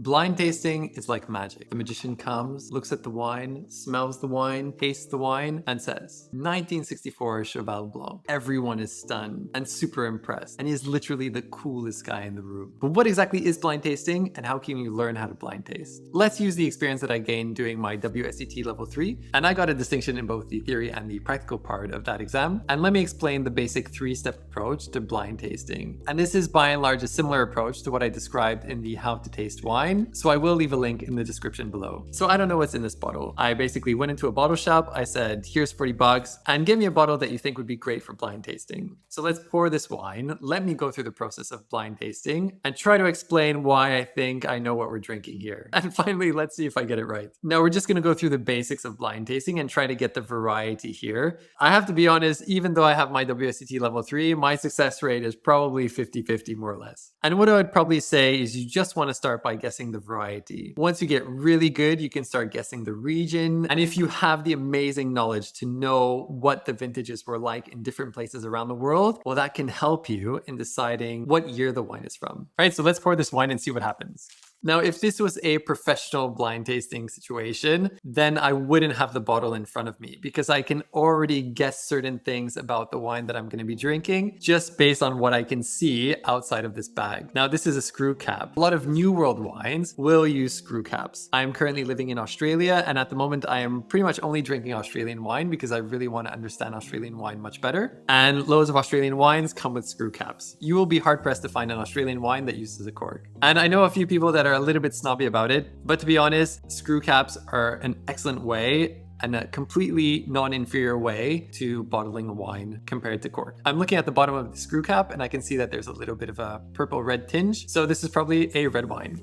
Blind tasting is like magic. The magician comes, looks at the wine, smells the wine, tastes the wine, and says, 1964 Cheval Blanc. Everyone is stunned and super impressed, and he is literally the coolest guy in the room. But what exactly is blind tasting, and how can you learn how to blind taste? Let's use the experience that I gained doing my WSET level 3, and I got a distinction in both the theory and the practical part of that exam. And let me explain the basic 3-step approach to blind tasting. And this is by and large a similar approach to what I described in the How to Taste Wine, so I will leave a link in the description below. So I don't know what's in this bottle. I basically went into a bottle shop, I said, here's 40 bucks, and give me a bottle that you think would be great for blind tasting. So let's pour this wine, let me go through the process of blind tasting, and try to explain why I think I know what we're drinking here. And finally, let's see if I get it right. Now we're just gonna go through the basics of blind tasting and try to get the variety here. I have to be honest, even though I have my WSET level 3, my success rate is probably 50-50 more or less. And what I would probably say is you just wanna start by guessing the variety. Once you get really good, you can start guessing the region. And if you have the amazing knowledge to know what the vintages were like in different places around the world, well, that can help you in deciding what year the wine is from. All right, so let's pour this wine and see what happens. Now, if this was a professional blind tasting situation, then I wouldn't have the bottle in front of me because I can already guess certain things about the wine that I'm going to be drinking just based on what I can see outside of this bag. Now, this is a screw cap. A lot of New World wines will use screw caps. I'm currently living in Australia, and at the moment I am pretty much only drinking Australian wine because I really want to understand Australian wine much better. And loads of Australian wines come with screw caps. You will be hard pressed to find an Australian wine that uses a cork. And I know a few people that are a little bit snobby about it, but to be honest, screw caps are an excellent way and a completely non-inferior way to bottling a wine compared to cork. I'm looking at the bottom of the screw cap and I can see that there's a little bit of a purple red tinge. So this is probably a red wine.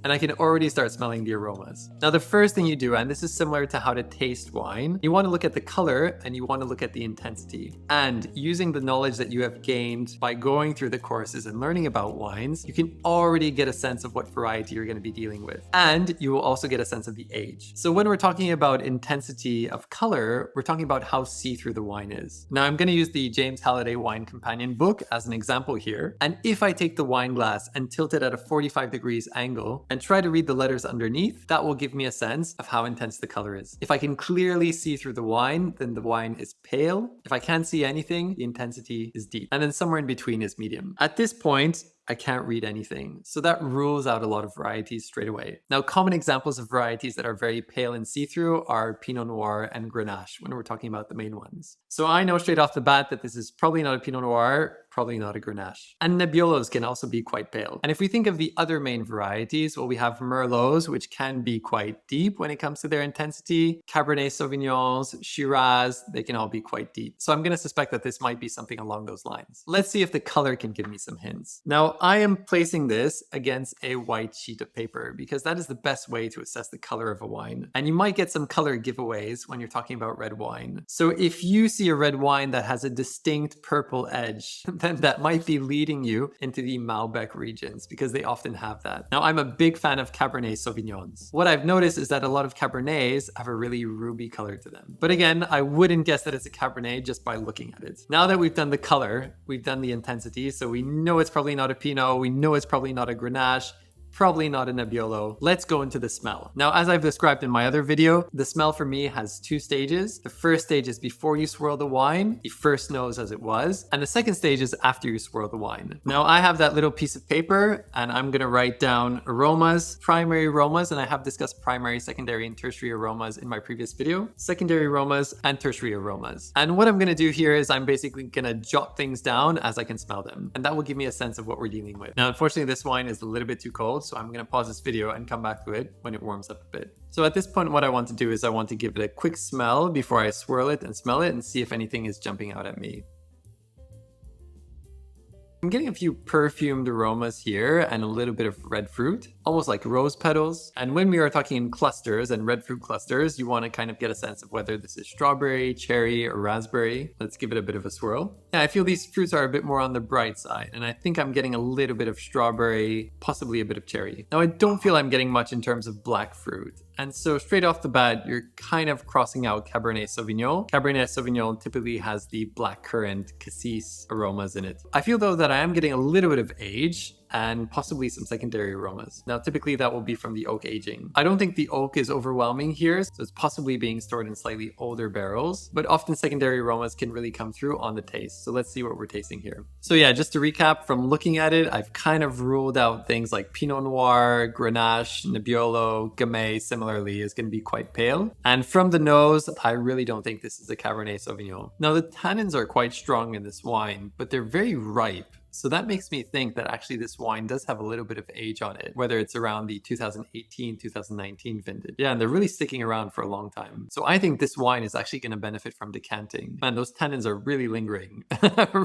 And I can already start smelling the aromas. Now, the first thing you do, and this is similar to how to taste wine, you want to look at the color and you want to look at the intensity. And using the knowledge that you have gained by going through the courses and learning about wines, you can already get a sense of what variety you're going to be dealing with. And you will also get a sense of the age. So when we're talking about intensity of color, we're talking about how see-through the wine is. Now, I'm going to use the James Halliday Wine Companion book as an example here. And if I take the wine glass and tilt it at a 45 degrees angle, and try to read the letters underneath, that will give me a sense of how intense the color is. If I can clearly see through the wine, then the wine is pale. If I can't see anything, the intensity is deep. And then somewhere in between is medium. At this point, I can't read anything. So that rules out a lot of varieties straight away. Now, common examples of varieties that are very pale and see-through are Pinot Noir and Grenache when we're talking about the main ones. So I know straight off the bat that this is probably not a Pinot Noir, probably not a Grenache. And Nebbiolos can also be quite pale. And if we think of the other main varieties, well, we have Merlots, which can be quite deep when it comes to their intensity. Cabernet Sauvignons, Shiraz, they can all be quite deep. So I'm going to suspect that this might be something along those lines. Let's see if the color can give me some hints. Now, I am placing this against a white sheet of paper because that is the best way to assess the color of a wine. And you might get some color giveaways when you're talking about red wine. So if you see a red wine that has a distinct purple edge, then that might be leading you into the Malbec regions because they often have that. Now, I'm a big fan of Cabernet Sauvignons. What I've noticed is that a lot of Cabernets have a really ruby color to them. But again, I wouldn't guess that it's a Cabernet just by looking at it. Now that we've done the color, we've done the intensity, so we know it's probably not a Pinot, we know it's probably not a Grenache, probably not a Nebbiolo. Let's go into the smell. Now, as I've described in my other video, the smell for me has 2 stages. The first stage is before you swirl the wine, the first nose as it was, and the second stage is after you swirl the wine. Now, I have that little piece of paper and I'm gonna write down aromas, primary aromas, and I have discussed primary, secondary, and tertiary aromas in my previous video, secondary aromas and tertiary aromas. And what I'm gonna do here is I'm basically gonna jot things down as I can smell them, and that will give me a sense of what we're dealing with. Now, unfortunately, this wine is a little bit too cold, so I'm going to pause this video and come back to it when it warms up a bit. So at this point, what I want to do is I want to give it a quick smell before I swirl it and smell it and see if anything is jumping out at me. I'm getting a few perfumed aromas here and a little bit of red fruit, almost like rose petals. And when we are talking in clusters and red fruit clusters, you want to kind of get a sense of whether this is strawberry, cherry, or raspberry. Let's give it a bit of a swirl. Yeah, I feel these fruits are a bit more on the bright side, and I think I'm getting a little bit of strawberry, possibly a bit of cherry. Now, I don't feel I'm getting much in terms of black fruit. And so straight off the bat, you're kind of crossing out Cabernet Sauvignon. Cabernet Sauvignon typically has the blackcurrant cassis aromas in it. I feel though that I am getting a little bit of age, and possibly some secondary aromas. Now, typically that will be from the oak aging. I don't think the oak is overwhelming here, so it's possibly being stored in slightly older barrels, but often secondary aromas can really come through on the taste. So let's see what we're tasting here. So yeah, just to recap, from looking at it, I've kind of ruled out things like Pinot Noir, Grenache, Nebbiolo, Gamay similarly is going to be quite pale. And from the nose, I really don't think this is a Cabernet Sauvignon. Now the tannins are quite strong in this wine, but they're very ripe. So that makes me think that actually this wine does have a little bit of age on it, whether it's around the 2018, 2019 vintage. Yeah, and they're really sticking around for a long time. So I think this wine is actually going to benefit from decanting. Man, those tannins are really lingering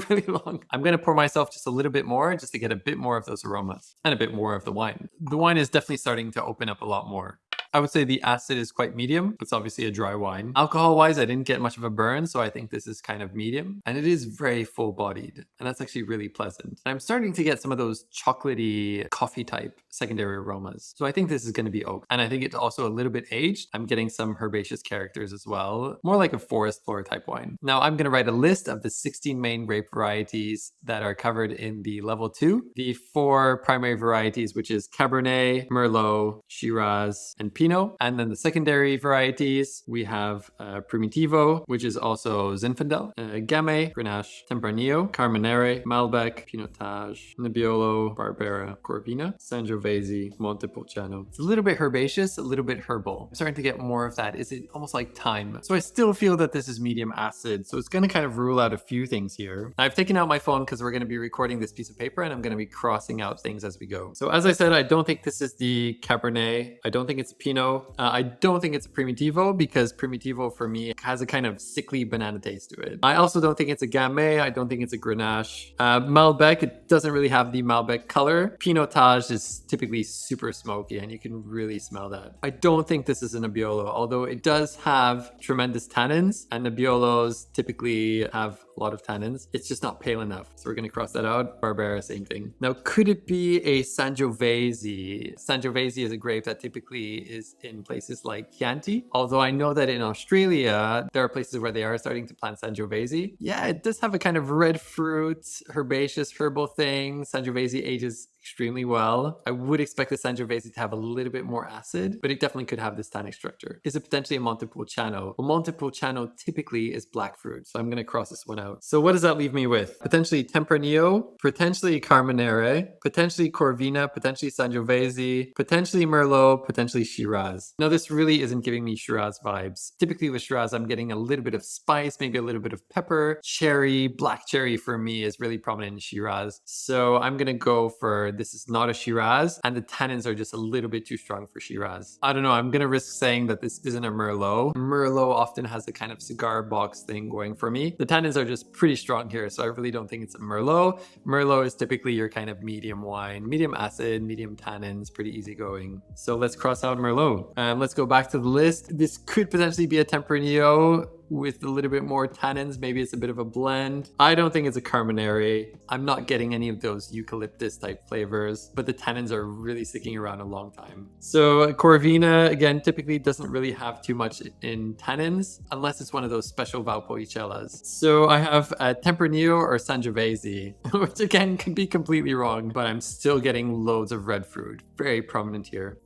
really long. I'm going to pour myself just a little bit more just to get a bit more of those aromas and a bit more of the wine. The wine is definitely starting to open up a lot more. I would say the acid is quite medium. It's obviously a dry wine. Alcohol-wise, I didn't get much of a burn, so I think this is kind of medium. And it is very full-bodied, and that's actually really pleasant. And I'm starting to get some of those chocolatey, coffee-type secondary aromas. So I think this is going to be oak. And I think it's also a little bit aged. I'm getting some herbaceous characters as well. More like a forest floor type wine. Now, I'm going to write a list of the 16 main grape varieties that are covered in the level 2. The 4 primary varieties, which is Cabernet, Merlot, Shiraz, and Pinot. And then the secondary varieties, we have Primitivo, which is also Zinfandel, Gamay, Grenache, Tempranillo, Carmenere, Malbec, Pinotage, Nebbiolo, Barbera, Corvina, Sangiovese, Montepulciano. It's a little bit herbaceous, a little bit herbal. I'm starting to get more of that. Is it almost like thyme? So I still feel that this is medium acid. So it's going to kind of rule out a few things here. I've taken out my phone because we're going to be recording this piece of paper and I'm going to be crossing out things as we go. So as I said, I don't think this is the Cabernet. I don't think it's Pinot. I don't think it's a Primitivo because Primitivo for me has a kind of sickly banana taste to it. I also don't think it's a Gamay. I don't think it's a Grenache. Malbec, it doesn't really have the Malbec color. Pinotage is typically super smoky and you can really smell that. I don't think this is a Nebbiolo, although it does have tremendous tannins and Nebbiolos typically have a lot of tannins. It's just not pale enough. So we're going to cross that out. Barbera, same thing. Now, could it be a Sangiovese? Sangiovese is a grape that typically is in places like Chianti. Although I know that in Australia, there are places where they are starting to plant Sangiovese. Yeah, it does have a kind of red fruit, herbaceous, herbal thing. Sangiovese ages extremely well. I would expect the Sangiovese to have a little bit more acid, but it definitely could have this tannic structure. Is it potentially a Montepulciano? Well, Montepulciano typically is black fruit, so I'm going to cross this one out. So what does that leave me with? Potentially Tempranillo, potentially Carmenere, potentially Corvina, potentially Sangiovese, potentially Merlot, potentially Shiraz. Now, this really isn't giving me Shiraz vibes. Typically with Shiraz, I'm getting a little bit of spice, maybe a little bit of pepper. Cherry, black cherry for me is really prominent in Shiraz. So I'm going to go for this is not a Shiraz, and the tannins are just a little bit too strong for Shiraz. I don't know, I'm gonna risk saying that this isn't a Merlot. Merlot often has a kind of cigar box thing going for me. The tannins are just pretty strong here, so I really don't think it's a Merlot. Merlot is typically your kind of medium wine, medium acid, medium tannins, pretty easygoing. So let's cross out Merlot. Let's go back to the list. This could potentially be a Tempranillo with a little bit more tannins. Maybe it's a bit of a blend. I don't think it's a Carmenere. I'm not getting any of those eucalyptus type flavors, but the tannins are really sticking around a long time. So Corvina, again, typically doesn't really have too much in tannins, unless it's one of those special Valpoicellas. So I have Tempranillo or Sangiovese, which again could be completely wrong, but I'm still getting loads of red fruit. Very prominent here.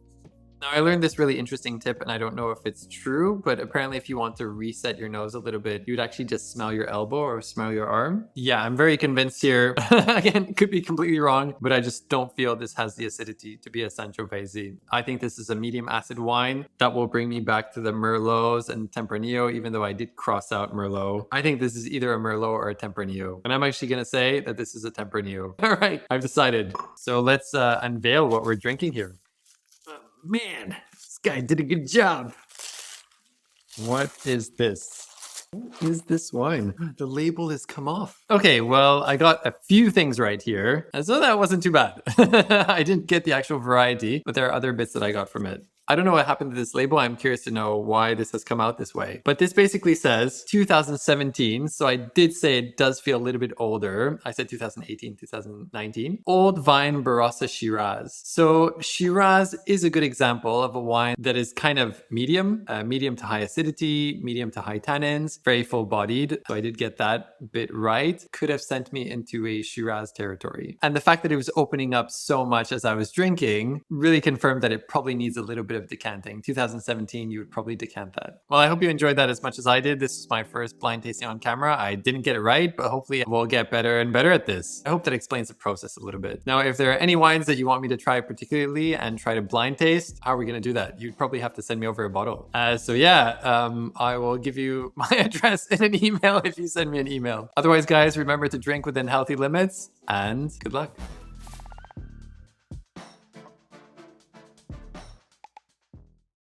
Now, I learned this really interesting tip, and I don't know if it's true, but apparently if you want to reset your nose a little bit, you'd actually just smell your elbow or smell your arm. Yeah, I'm very convinced here. Again, could be completely wrong, but I just don't feel this has the acidity to be a Sangiovese. I think this is a medium acid wine that will bring me back to the Merlots and Tempranillo, even though I did cross out Merlot. I think this is either a Merlot or a Tempranillo, and I'm actually going to say that this is a Tempranillo. All right, I've decided. So let's unveil what we're drinking here. Man, this guy did a good job. What is this? What is this wine? The label has come off. Okay, well, I got a few things right here, so that wasn't too bad. I didn't get the actual variety, but there are other bits that I got from it. I don't know what happened to this label. I'm curious to know why this has come out this way. But this basically says 2017. So I did say it does feel a little bit older. I said 2018, 2019. Old vine Barossa Shiraz. So Shiraz is a good example of a wine that is kind of medium, medium to high acidity, medium to high tannins, very full bodied. So I did get that bit right. Could have sent me into a Shiraz territory. And the fact that it was opening up so much as I was drinking really confirmed that it probably needs a little bit of decanting. 2017, you would probably decant that. Well, I hope you enjoyed that as much as I did. This was my first blind tasting on camera. I didn't get it right, but hopefully we'll get better and better at this. I hope that explains the process a little bit. Now, if there are any wines that you want me to try particularly and try to blind taste, how are we going to do that? You'd probably have to send me over a bottle. So yeah, I will give you my address in an email if you send me an email. Otherwise, guys, remember to drink within healthy limits and good luck.